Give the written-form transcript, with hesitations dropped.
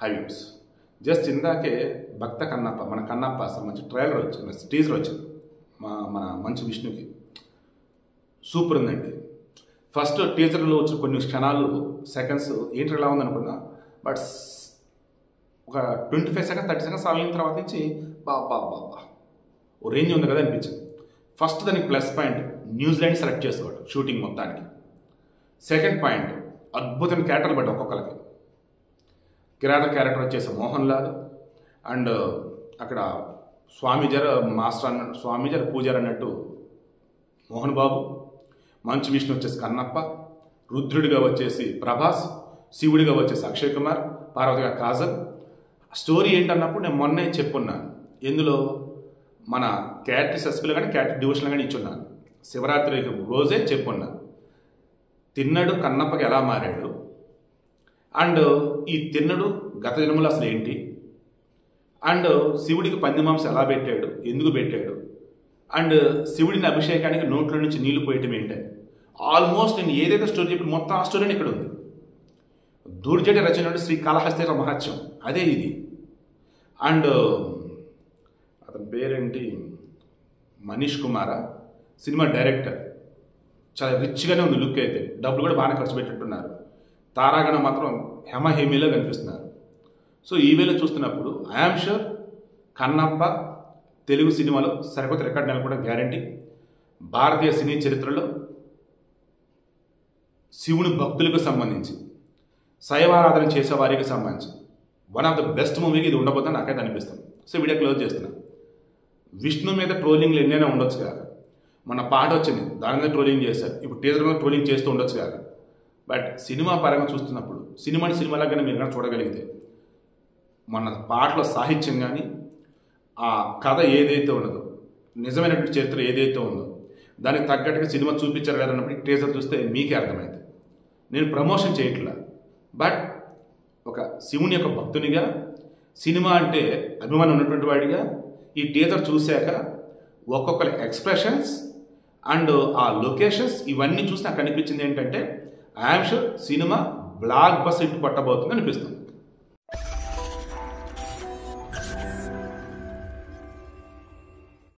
హైవ్యూస్ just ఇందాకే భక్త కన్నప్ప మన కన్నప్ప సంబంధించి ట్రైలర్ వచ్చింది, టీజర్ వచ్చింది మన మంచు విష్ణుకి. సూపర్ ఉందండి. ఫస్ట్ టీజర్లో వచ్చిన కొన్ని క్షణాలు సెకండ్స్ ఏంటి ఎలా ఉందనుకున్నా, బట్ ఒక 25 సెకండ్స్ 30 సెకండ్స్ ఆగిన తర్వాత నుంచి బాబా ఓ రేంజ్ ఉంది కదా అనిపించింది. ఫస్ట్ దానికి ప్లస్ పాయింట్ న్యూజిలాండ్ సెలెక్ట్ చేసేవాడు షూటింగ్ మొత్తానికి. సెకండ్ పాయింట్ అద్భుతమైన క్యారెక్టర్లు పడ్డాయి ఒక్కొక్కరికి. కిరాత క్యారెక్టర్ వచ్చేసి మోహన్ లాల్, అండ్ అక్కడ స్వామిజర్ పూజారి అన్నట్టు మోహన్ బాబు, మంచు విష్ణు వచ్చేసి కన్నప్ప, రుద్రుడిగా వచ్చేసి ప్రభాస్, శివుడిగా వచ్చేసి అక్షయ్ కుమార్, పార్వతిగా కాజల్. స్టోరీ ఏంటన్నప్పుడు నేను మొన్నే చెప్పున్నాను, ఎందులో మన క్యాట్ సస్పెల్ కానీ క్యాట్ డివోషన్ కానీ ఇచ్చున్నాను. శివరాత్రి రోజే చెప్పున్నాను తిన్నడు కన్నప్పకి ఎలా మారాడు, అండ్ ఈ తిన్నడు గత జన్మలో అసలు ఏంటి, అండ్ శివుడికి పంది మాంసం ఎలా పెట్టాడు, ఎందుకు పెట్టాడు, అండ్ శివుడిని అభిషేకానికి నోట్లో నుంచి నీళ్లు పోయటం ఏంటని ఆల్మోస్ట్ నేను ఏదైతే స్టోరీ చెప్పి మొత్తం ఆ స్టోరీని ఇక్కడ ఉంది. దూర్జటి రచన శ్రీ కాళహస్తీశ్వర మహత్యం అదే ఇది. అండ్ అతని పేరేంటి, మనీష్ కుమారా సినిమా డైరెక్టర్, చాలా రిచ్గానే ఉంది లుక్ అయితే, డబ్బులు కూడా బాగానే ఖర్చు పెట్టినట్టున్నారు. తారాగణ మాత్రం హెమహేమీలో కనిపిస్తున్నారు. సో ఈ వేళ చూస్తున్నప్పుడు ఐఆమ్ షూర్ కన్నప్ప తెలుగు సినిమాలో సరికొత్త రికార్డ్ నెలకొన్న గ్యారంటీ. భారతీయ సినీ చరిత్రలో శివుని భక్తులకు సంబంధించి, శైవారాధన చేసే వారికి సంబంధించి వన్ ఆఫ్ ద బెస్ట్ మూవీకి ఇది ఉండబోతుందని నాకైతే అనిపిస్తుంది. సో వీడియో క్లోజ్ చేస్తున్నా. విష్ణు మీద ట్రోలింగ్లు ఎన్నైనా ఉండొచ్చు కాక, మన పాట వచ్చింది దాని మీద ట్రోలింగ్ చేశారు, ఇప్పుడు టీజర్ మీద ట్రోలింగ్ చేస్తూ ఉండొచ్చు కాక, బట్ సినిమా పరంగా చూస్తున్నప్పుడు సినిమాలాగానే మీరు కానీ చూడగలిగితే మన పాటలో సాహిత్యం కానీ ఆ కథ ఏదైతే ఉన్నదో, నిజమైనటువంటి చరిత్ర ఏదైతే ఉందో దానికి తగ్గట్టుగా సినిమా చూపించారు కదా అన్నప్పుడు టీజర్ చూస్తే మీకే అర్థమైంది. నేను ప్రమోషన్ చేయట్లా, బట్ ఒక శివుని యొక్క భక్తునిగా, సినిమా అంటే అభిమానం ఉన్నటువంటి వాడిగా ఈ టీజర్ చూశాక ఒక్కొక్కరి ఎక్స్ప్రెషన్స్ అండ్ ఆ లొకేషన్స్ ఇవన్నీ చూసి నాకు అనిపించింది ఏంటంటే ఐఆమ్ షూర్ సినిమా బ్లాక్ బస్టర్ హిట్ కొట్టబోతుంది అనిపిస్తుంది.